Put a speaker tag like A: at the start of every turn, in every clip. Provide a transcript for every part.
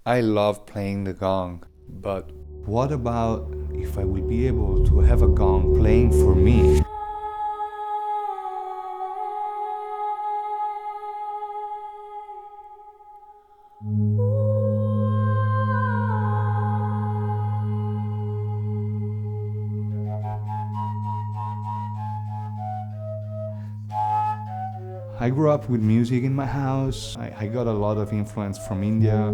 A: I love playing the gong, but what about if I will be able to have a gong playing for me? I grew up with music in my house. I got a lot of influence from India,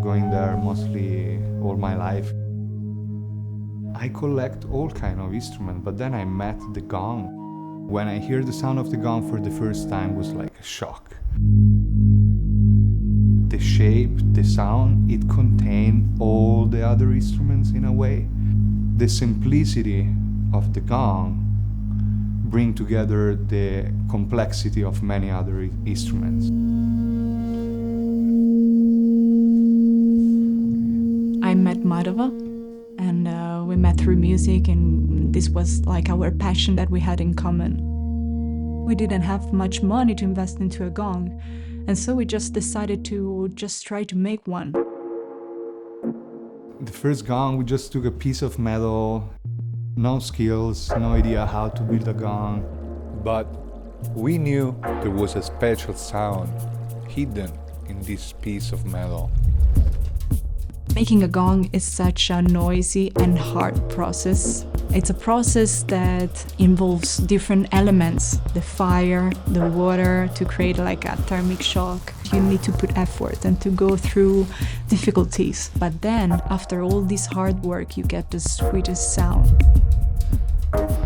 A: going there mostly all my life. I collect all kind of instruments, but then I met the gong. When I hear the sound of the gong for the first time, it was like a shock. The shape, the sound, it contained all the other instruments in a way. The simplicity of the gong bring together the complexity of many other instruments.
B: I met Madhava, and we met through music, and this was like our passion that we had in common. We didn't have much money to invest into a gong, and so we just decided to just try to make one.
A: The first gong, we just took a piece of metal, no skills, no idea how to build a gong, but we knew there was a special sound hidden in this piece of metal.
B: Making a gong is such a noisy and hard process. It's a process that involves different elements, the fire, the water, to create like a thermic shock. You need to put effort and to go through difficulties. But then, after all this hard work, you get the sweetest sound.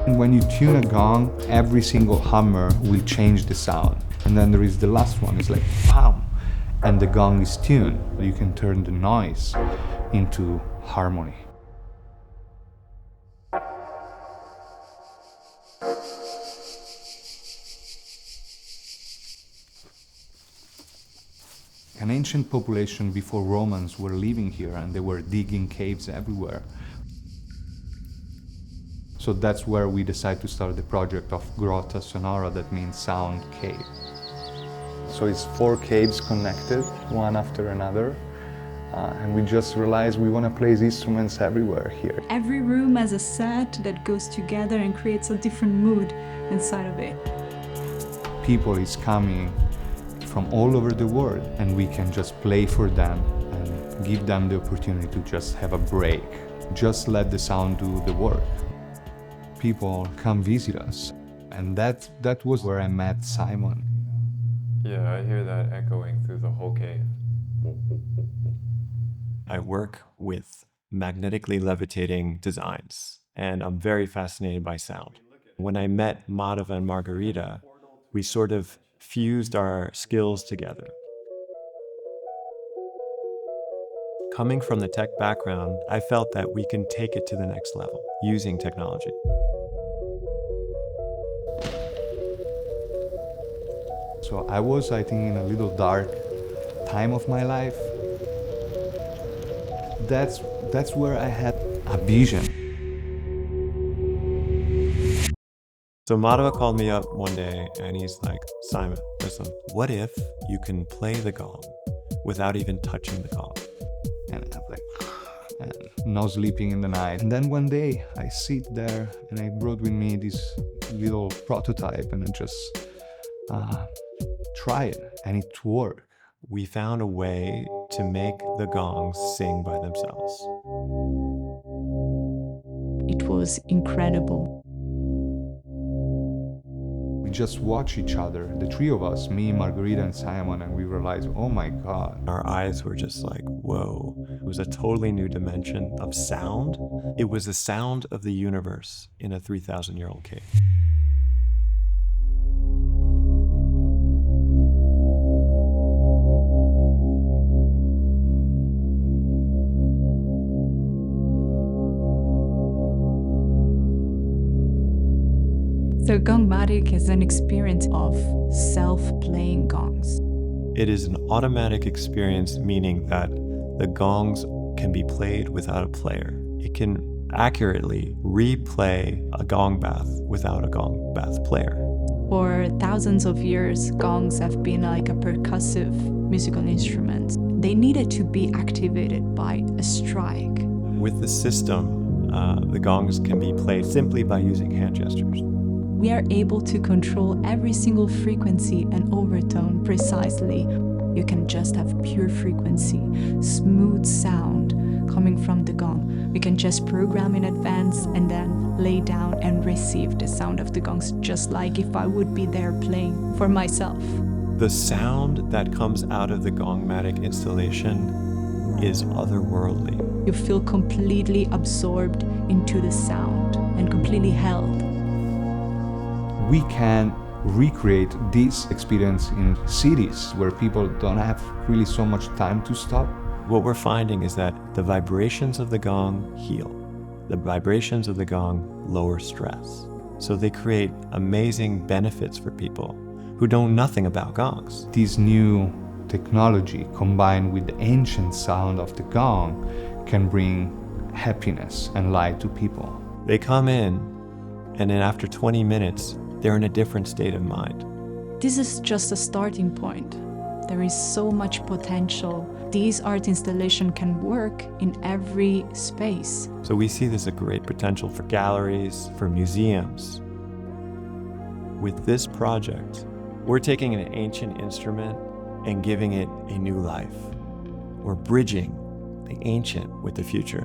A: When you tune a gong, every single hammer will change the sound. And then there is the last one, it's like bam! And the gong is tuned. You can turn the noise into harmony. An ancient population before Romans were living here, and they were digging caves everywhere. So that's where we decided to start the project of Grotta Sonora, that means sound cave. So it's 4 caves connected, one after another, and we just realized we want to place instruments everywhere here.
B: Every room has a set that goes together and creates a different mood inside of it.
A: People is coming from all over the world, and we can just play for them and give them the opportunity to just have a break. Just let the sound do the work. People come visit us, and that was where I met Simon.
C: Yeah, I hear that echoing through the whole cave.
D: I work with magnetically levitating designs, and I'm very fascinated by sound. When I met Madhava and Margherita, we sort of fused our skills together. Coming from the tech background, I felt that we can take it to the next level using technology.
A: So I was, I think, in a little dark time of my life. That's where I had a vision.
D: So Madhava called me up one day and he's like, Simon, listen, what if you can play the gong without even touching the gong?
A: And I'm like, and no sleeping in the night. And then one day I sit there and I brought with me this little prototype, and I just try it, and it worked.
D: We found a way to make the gongs sing by themselves.
B: It was incredible.
A: We just watch each other, the 3 of us, me, Margherita, and Simon, and we realized, oh my God.
D: Our eyes were just like, whoa. It was a totally new dimension of sound. It was the sound of the universe in a 3,000-year-old cave.
B: So Gongmatic is an experience of self-playing gongs.
D: It is an automatic experience, meaning that the gongs can be played without a player. It can accurately replay a gong bath without a gong bath player.
B: For thousands of years, gongs have been like a percussive musical instrument. they needed to be activated by a strike.
D: With the system, the gongs can be played simply by using hand gestures.
B: We are able to control every single frequency and overtone precisely. You can just have pure frequency, smooth sound coming from the gong. We can just program in advance and then lay down and receive the sound of the gongs, just like if I would be there playing for myself.
D: The sound that comes out of the Gongmatic installation is otherworldly.
B: You feel completely absorbed into the sound and completely held.
A: We can recreate this experience in cities where people don't have really so much time to stop.
D: What we're finding is that the vibrations of the gong heal. The vibrations of the gong lower stress. So they create amazing benefits for people who know nothing about gongs.
A: This new technology combined with the ancient sound of the gong can bring happiness and light to people.
D: They come in, and then after 20 minutes, they're in a different state of mind.
B: This is just a starting point. There is so much potential. These art installations can work in every space.
D: So we see there's a great potential for galleries, for museums. With this project, we're taking an ancient instrument and giving it a new life. We're bridging the ancient with the future.